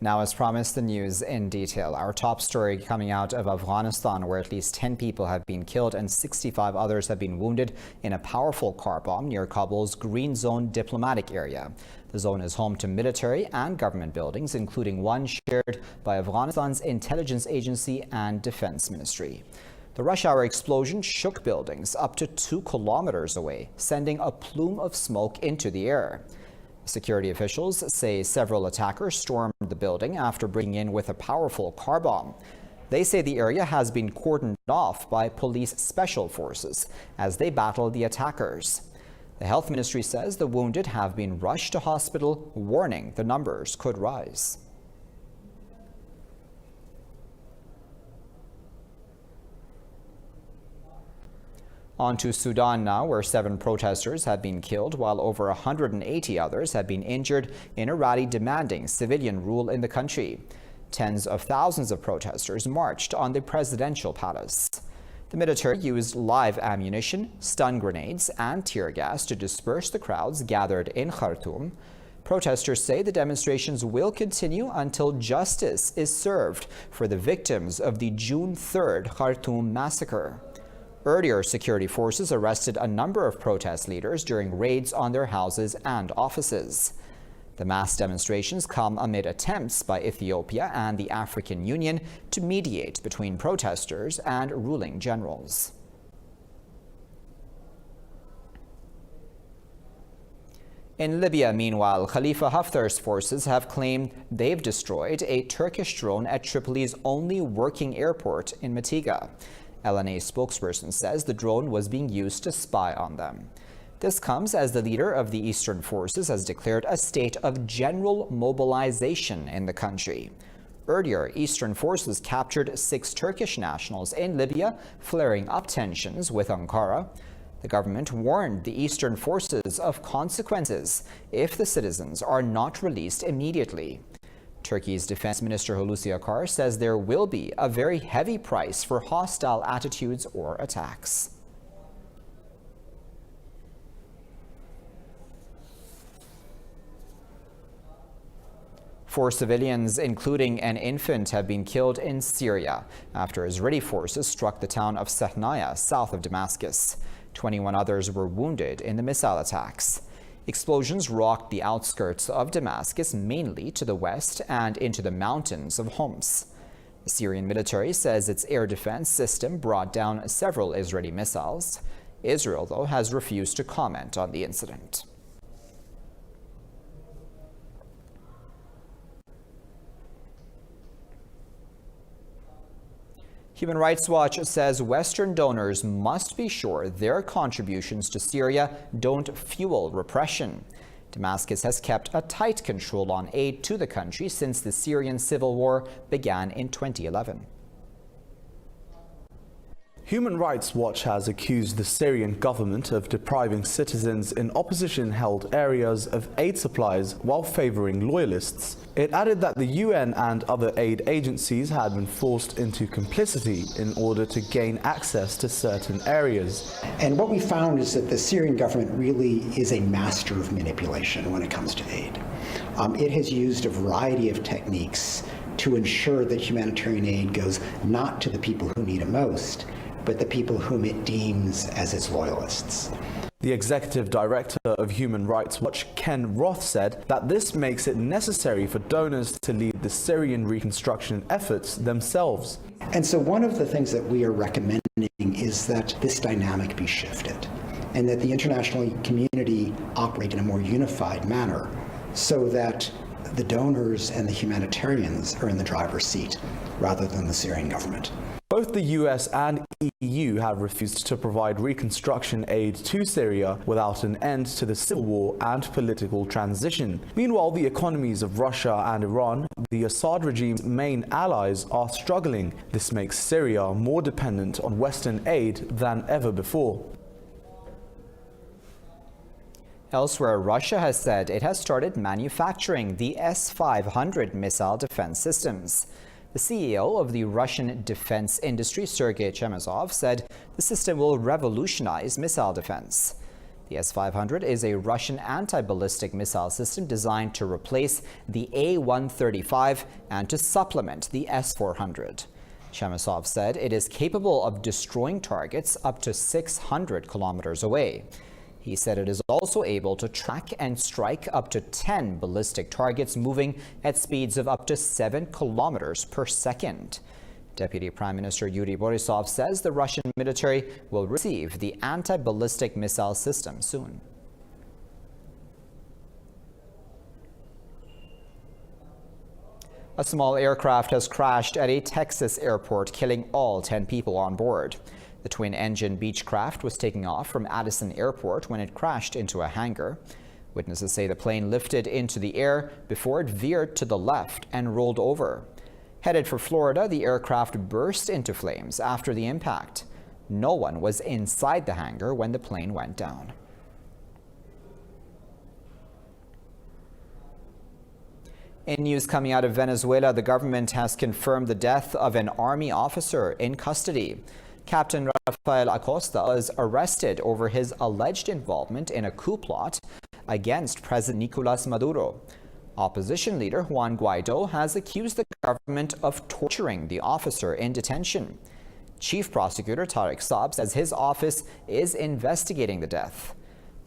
Now, as promised, the news in detail. Our top story coming out of Afghanistan, where at least 10 people have been killed and 65 others have been wounded in a powerful car bomb near Kabul's Green Zone diplomatic area. The zone is home to military and government buildings, including one shared by Afghanistan's intelligence agency and defense ministry. The rush-hour explosion shook buildings up to 2 kilometers away, sending a plume of smoke into the air. Security officials say several attackers stormed the building after breaking in with a powerful car bomb. They say the area has been cordoned off by police special forces as they battle the attackers. The health ministry says the wounded have been rushed to hospital, warning the numbers could rise. On to Sudan now, where 7 protesters have been killed while over 180 others have been injured in a rally demanding civilian rule in the country. Tens of thousands of protesters marched on the presidential palace. The military used live ammunition, stun grenades, and tear gas to disperse the crowds gathered in Khartoum. Protesters say the demonstrations will continue until justice is served for the victims of the June 3rd Khartoum massacre. Earlier, security forces arrested a number of protest leaders during raids on their houses and offices. The mass demonstrations come amid attempts by Ethiopia and the African Union to mediate between protesters and ruling generals. In Libya, meanwhile, Khalifa Haftar's forces have claimed they've destroyed a Turkish drone at Tripoli's only working airport in Mitiga. LNA spokesperson says the drone was being used to spy on them. This comes as the leader of the Eastern Forces has declared a state of general mobilization in the country. Earlier, Eastern Forces captured 6 Turkish nationals in Libya, flaring up tensions with Ankara. The government warned the Eastern Forces of consequences if the citizens are not released immediately. Turkey's Defense Minister Hulusi Akar says there will be a very heavy price for hostile attitudes or attacks. Four civilians, including an infant, have been killed in Syria after Israeli forces struck the town of Sahnaya, south of Damascus. 21 others were wounded in the missile attacks. Explosions rocked the outskirts of Damascus, mainly to the west and into the mountains of Homs. The Syrian military says its air defense system brought down several Israeli missiles. Israel, though, has refused to comment on the incident. Human Rights Watch says Western donors must be sure their contributions to Syria don't fuel repression. Damascus has kept a tight control on aid to the country since the Syrian civil war began in 2011. Human Rights Watch has accused the Syrian government of depriving citizens in opposition-held areas of aid supplies while favoring loyalists. It added that the UN and other aid agencies had been forced into complicity in order to gain access to certain areas. And what we found is that the Syrian government really is a master of manipulation when it comes to aid. It has used a variety of techniques to ensure that humanitarian aid goes not to the people who need it most, but the people whom it deems as its loyalists. The executive director of Human Rights Watch, Ken Roth, said that this makes it necessary for donors to lead the Syrian reconstruction efforts themselves. And so one of the things that we are recommending is that this dynamic be shifted and that the international community operate in a more unified manner so that the donors and the humanitarians are in the driver's seat rather than the Syrian government. Both the US and EU have refused to provide reconstruction aid to Syria without an end to the civil war and political transition. Meanwhile, the economies of Russia and Iran, the Assad regime's main allies, are struggling. This makes Syria more dependent on Western aid than ever before. Elsewhere, Russia has said it has started manufacturing the S-500 missile defense systems. The CEO of the Russian defense industry, Sergei Chemezov, said the system will revolutionize missile defense. The S-500 is a Russian anti-ballistic missile system designed to replace the A-135 and to supplement the S-400. Shemisov said it is capable of destroying targets up to 600 kilometers away. He said it is also able to track and strike up to 10 ballistic targets moving at speeds of up to 7 kilometers per second. Deputy Prime Minister Yuri Borisov says the Russian military will receive the anti-ballistic missile system soon. A small aircraft has crashed at a Texas airport, killing all 10 people on board. The twin-engine Beechcraft was taking off from Addison Airport when it crashed into a hangar. Witnesses say the plane lifted into the air before it veered to the left and rolled over. Headed for Florida, the aircraft burst into flames after the impact. No one was inside the hangar when the plane went down. In news coming out of Venezuela, the government has confirmed the death of an army officer in custody. Captain Rafael Acosta was arrested over his alleged involvement in a coup plot against President Nicolas Maduro. Opposition leader Juan Guaido has accused the government of torturing the officer in detention. Chief Prosecutor Tariq Saab says his office is investigating the death.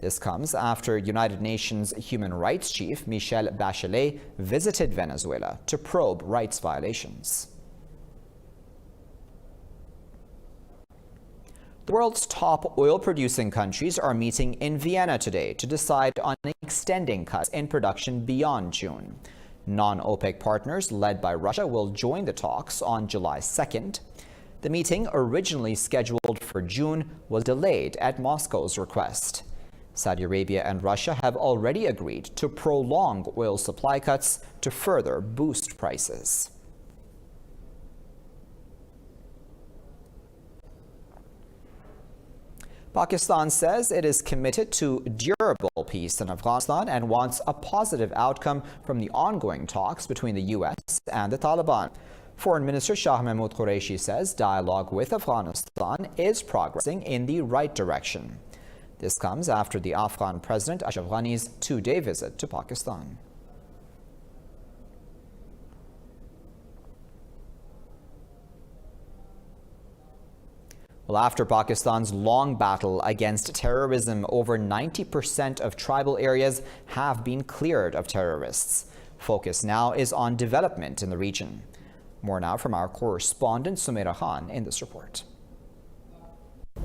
This comes after United Nations Human Rights Chief Michelle Bachelet visited Venezuela to probe rights violations. The world's top oil-producing countries are meeting in Vienna today to decide on extending cuts in production beyond June. Non-OPEC partners led by Russia will join the talks on July 2nd. The meeting, originally scheduled for June, was delayed at Moscow's request. Saudi Arabia and Russia have already agreed to prolong oil supply cuts to further boost prices. Pakistan says it is committed to durable peace in Afghanistan and wants a positive outcome from the ongoing talks between the U.S. and the Taliban. Foreign Minister Shah Mahmood Qureshi says dialogue with Afghanistan is progressing in the right direction. This comes after the Afghan President Ashraf Ghani's two-day visit to Pakistan. Well, after Pakistan's long battle against terrorism, over 90% of tribal areas have been cleared of terrorists. Focus now is on development in the region. More now from our correspondent Sumaira Khan in this report.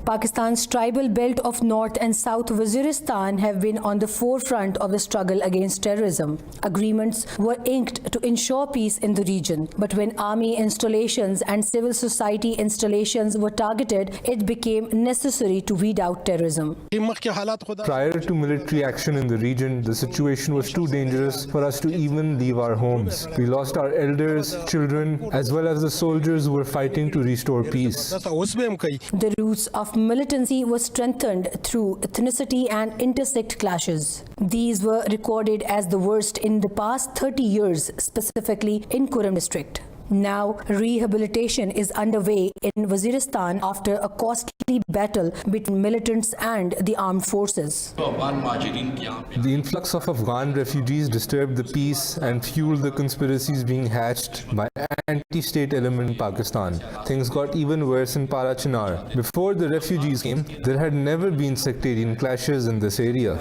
Pakistan's tribal belt of North and South Waziristan have been on the forefront of the struggle against terrorism. Agreements were inked to ensure peace in the region. But when army installations and civil society installations were targeted, it became necessary to weed out terrorism. Prior to military action in the region, the situation was too dangerous for us to even leave our homes. We lost our elders, children, as well as the soldiers who were fighting to restore peace. The roots of militancy was strengthened through ethnicity and intersect clashes. These were recorded as the worst in the past 30 years, specifically in Kuram district. Now, rehabilitation is underway in Waziristan after a costly battle between militants and the armed forces. The influx of Afghan refugees disturbed the peace and fueled the conspiracies being hatched by anti-state element in Pakistan. Things got even worse in Parachinar. Before the refugees came, there had never been sectarian clashes in this area.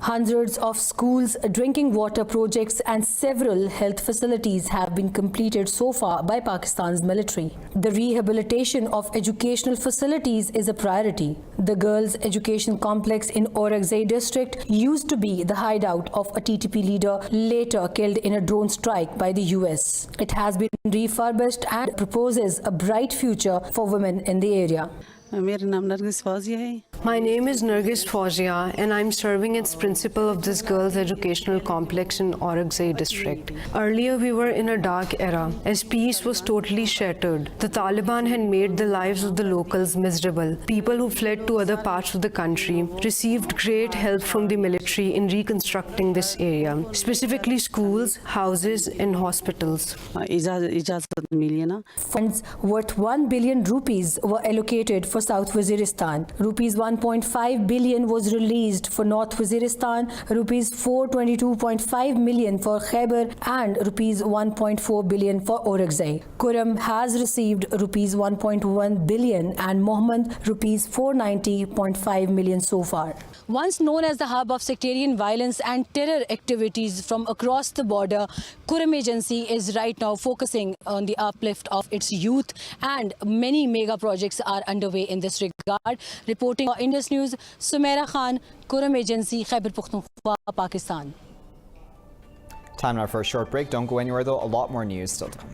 Hundreds of schools, drinking water projects and several health facilities have been completed so far by Pakistan's military. The rehabilitation of educational facilities is a priority. The girls' education complex in Aurangzeb district used to be the hideout of a TTP leader, later killed in a drone strike by the US. It has been refurbished and proposes a bright future for women in the area. मेरा नाम नरगिस फौजिया है। My name is Nargis Fawzia and I'm serving as principal of this girls' educational complex in Orakzai district. Earlier we were in a dark era as peace was totally shattered. The Taliban had made the lives of the locals miserable. People who fled to other parts of the country received great help from the military in reconstructing this area, specifically schools, houses and hospitals. इजाज़त मिली है ना। Funds worth 1 billion rupees were allocated for South Waziristan. Rupees 1.5 billion was released for North Waziristan, rupees 422.5 million for Khyber and rupees 1.4 billion for Orakzai. Kuram has received rupees 1.1 billion and Mohammed rupees 490.5 million so far. Once known as the hub of sectarian violence and terror activities from across the border, Kuram Agency is right now focusing on the uplift of its youth, and many mega projects are underway in this regard. Reporting for Indus News, Sumaira Khan, Kuram Agency, Khyber Pakhtunkhwa, Pakistan. Time now for a short break. Don't go anywhere though, a lot more news still to come.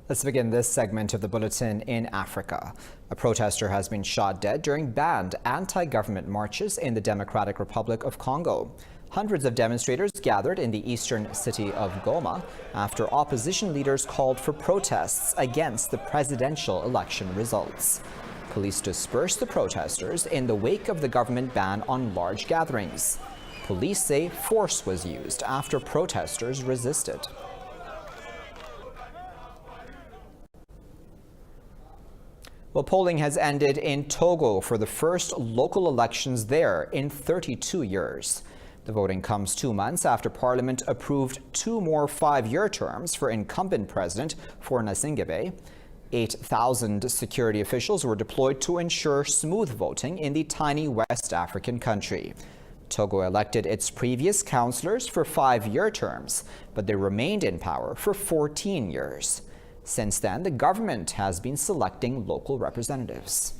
Let's begin this segment of the Bulletin in Africa. A protester has been shot dead during banned anti-government marches in the Democratic Republic of Congo. Hundreds of demonstrators gathered in the eastern city of Goma after opposition leaders called for protests against the presidential election results. Police dispersed the protesters in the wake of the government ban on large gatherings. Police say force was used after protesters resisted. Well, polling has ended in Togo for the first local elections there in 32 years. The voting comes 2 months after Parliament approved 2 more 5-year terms for incumbent President Faure Gnassingbé. 8,000 security officials were deployed to ensure smooth voting in the tiny West African country. Togo elected its previous councillors for 5-year terms, but they remained in power for 14 years. Since then, the government has been selecting local representatives.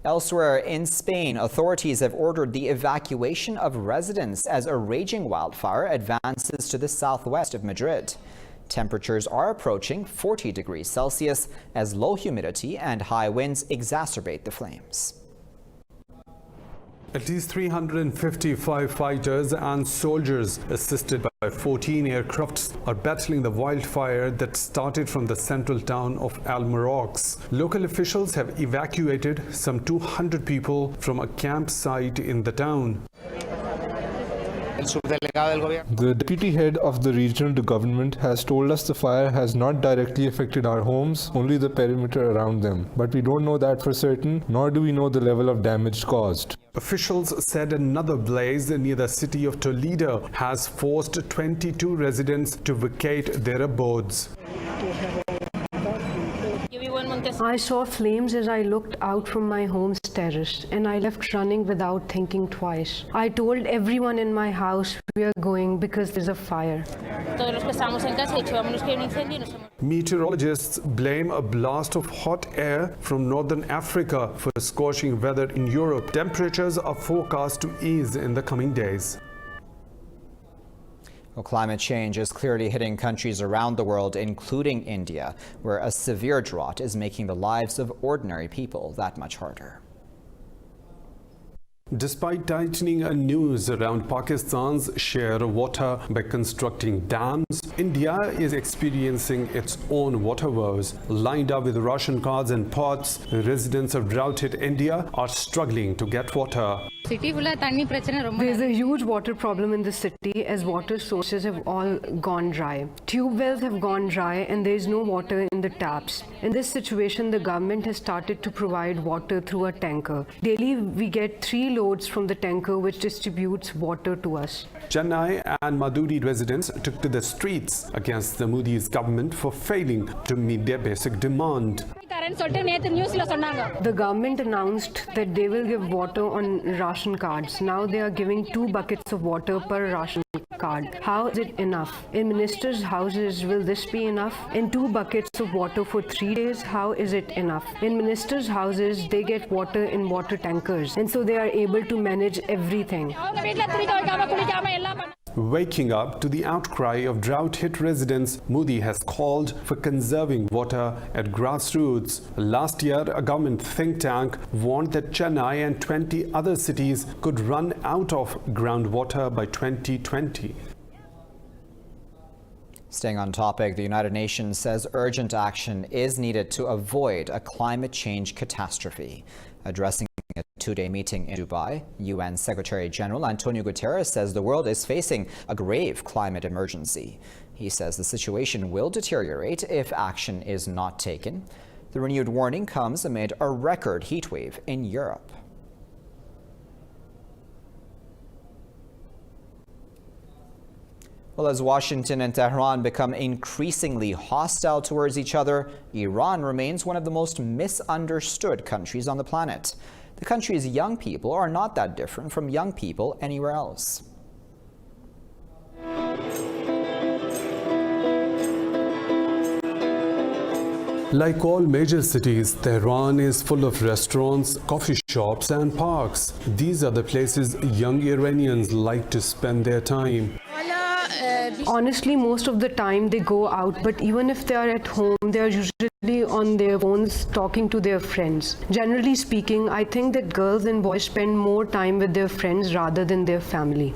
Elsewhere in Spain, authorities have ordered the evacuation of residents as a raging wildfire advances to the southwest of Madrid. Temperatures are approaching 40 degrees Celsius as low humidity and high winds exacerbate the flames. At least 355 fighters and soldiers, assisted by 14 aircrafts, are battling the wildfire that started from the central town of Almarox. Local officials have evacuated some 200 people from a campsite in the town. The deputy head of the regional government has told us the fire has not directly affected our homes, only the perimeter around them. But we don't know that for certain, nor do we know the level of damage caused. Officials said another blaze near the city of Toledo has forced 22 residents to vacate their abodes. I saw flames as I looked out from my home's terrace, and I left running without thinking twice. I told everyone in my house we are going because there's a fire. Meteorologists blame a blast of hot air from northern Africa for scorching weather in Europe. Temperatures are forecast to ease in the coming days. Well, climate change is clearly hitting countries around the world, including India, where a severe drought is making the lives of ordinary people that much harder. Despite tightening a noose around Pakistan's share of water by constructing dams, India is experiencing its own water woes. Lined up with ration cards and pots, residents of drought-hit India are struggling to get water. There's a huge water problem in the city as water sources have all gone dry. Tube wells have gone dry and there is no water in the taps. In this situation, the government has started to provide water through a tanker. Daily, we get 3 loads from the tanker which distributes water to us. Chennai and Maduri residents took to the streets against the Modi's government for failing to meet their basic demand. The government announced that they will give water on ration cards. Now they are giving 2 buckets of water per ration card. How is it enough? In ministers' houses, will this be enough? In 2 buckets of water for 3 days, how is it enough? In ministers' houses, they get water in water tankers, and so they are able to manage everything. Waking up to the outcry of drought-hit residents, Modi has called for conserving water at grassroots. Last year, a government think tank warned that Chennai and 20 other cities could run out of groundwater by 2020. Staying on topic, the United Nations says urgent action is needed to avoid a climate change catastrophe. Addressing a 2-day meeting in Dubai, UN Secretary General Antonio Guterres says the world is facing a grave climate emergency. He says the situation will deteriorate if action is not taken. The renewed warning comes amid a record heat wave in Europe. Well, as Washington and Tehran become increasingly hostile towards each other, Iran remains one of the most misunderstood countries on the planet. The country's young people are not that different from young people anywhere else. Like all major cities, Tehran is full of restaurants, coffee shops and parks. These are the places young Iranians like to spend their time. Honestly, most of the time they go out, but even if they are at home, they are usually on their phones talking to their friends. Generally speaking, I think that girls and boys spend more time with their friends rather than their family.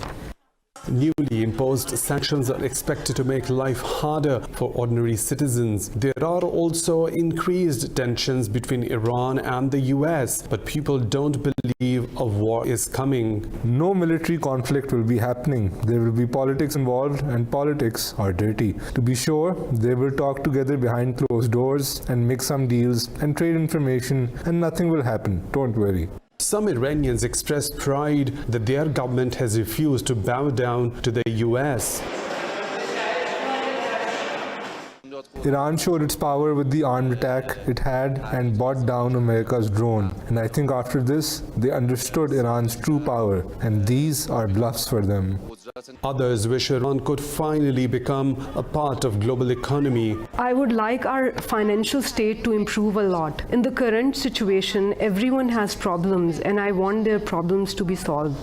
Newly imposed sanctions are expected to make life harder for ordinary citizens. There are also increased tensions between Iran and the US, but people don't believe a war is coming. No military conflict will be happening. There will be politics involved, and politics are dirty. To be sure, they will talk together behind closed doors and make some deals and trade information, and nothing will happen. Don't worry. Some Iranians express pride that their government has refused to bow down to the US. Iran showed its power with the armed attack it had and brought down America's drone. And I think after this, they understood Iran's true power, and these are bluffs for them. Others wish Iran could finally become a part of global economy. I would like our financial state to improve a lot. In the current situation, everyone has problems, and I want their problems to be solved.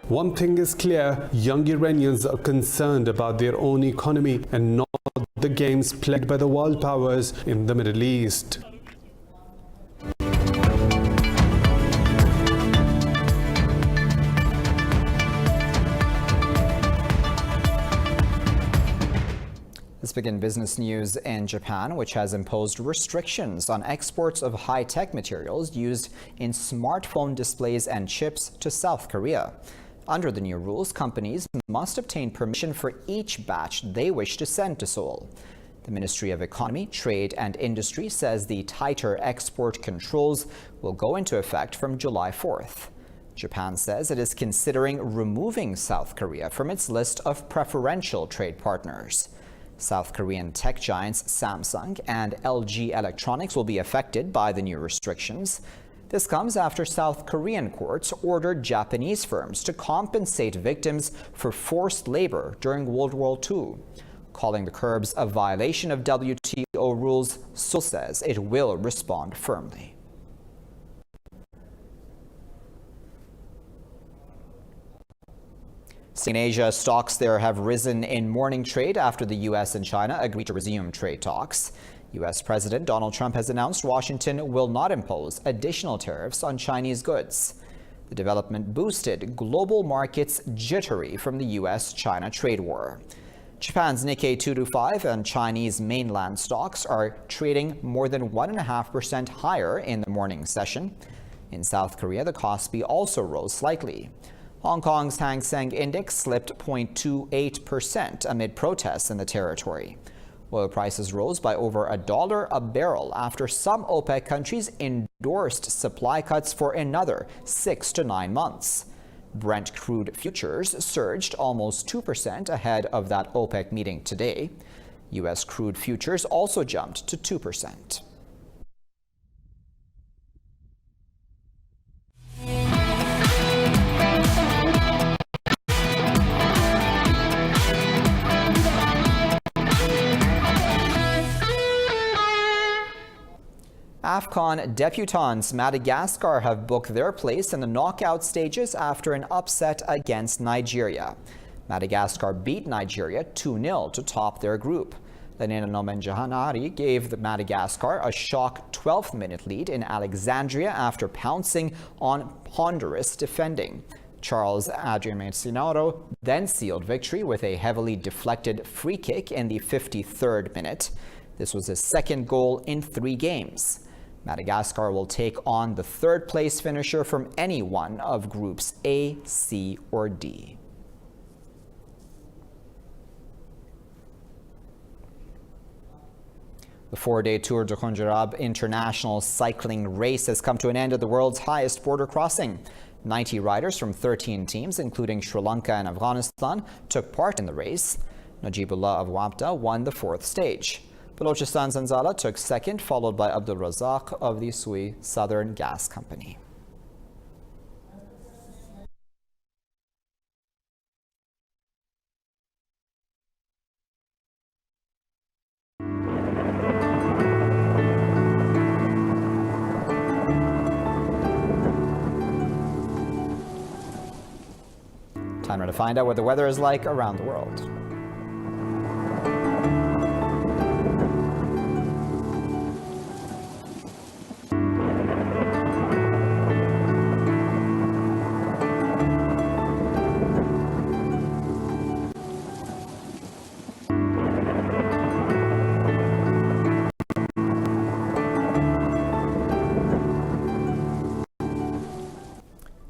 One thing is clear, young Iranians are concerned about their own economy and not the games played by the world powers in the Middle East. Let's begin business news in Japan, which has imposed restrictions on exports of high-tech materials used in smartphone displays and chips to South Korea. Under the new rules, companies must obtain permission for each batch they wish to send to Seoul. The Ministry of Economy, Trade and Industry says the tighter export controls will go into effect from July 4th. Japan says it is considering removing South Korea from its list of preferential trade partners. South Korean tech giants Samsung and LG Electronics will be affected by the new restrictions. This comes after South Korean courts ordered Japanese firms to compensate victims for forced labor during World War II. Calling the curbs a violation of WTO rules, Seoul says it will respond firmly. In Asia, stocks there have risen in morning trade after the U.S. and China agreed to resume trade talks. U.S. President Donald Trump has announced Washington will not impose additional tariffs on Chinese goods. The development boosted global markets jittery from the U.S.-China trade war. Japan's Nikkei 225 and Chinese mainland stocks are trading more than 1.5% higher in the morning session. In South Korea, the Kospi also rose slightly. Hong Kong's Hang Seng Index slipped 0.28% amid protests in the territory. Oil prices rose by over $1 a barrel after some OPEC countries endorsed supply cuts for another 6 to 9 months. Brent crude futures surged almost 2% ahead of that OPEC meeting today. U.S. crude futures also jumped to 2%. AFCON debutants Madagascar have booked their place in the knockout stages after an upset against Nigeria. Madagascar beat Nigeria 2-0 to top their group. Lenina Nomenjahanari gave the Madagascar a shock 12th-minute lead in Alexandria after pouncing on Honduras defending. Charles Adrian Mancinaro then sealed victory with a heavily deflected free kick in the 53rd minute. This was his second goal in 3 games. Madagascar will take on the third-place finisher from any one of Groups A, C, or D. The 4-day Tour de Khunjerab international cycling race has come to an end at the world's highest border crossing. 90 riders from 13 teams, including Sri Lanka and Afghanistan, took part in the race. Najibullah of Wabda won the 4th stage. Balochistan Zanzala took second, followed by Abdul Razak of the Sui Southern Gas Company. Time now to find out what the weather is like around the world.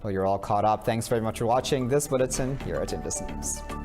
Well, you're all caught up. Thanks very much for watching this bulletin here at Indus News.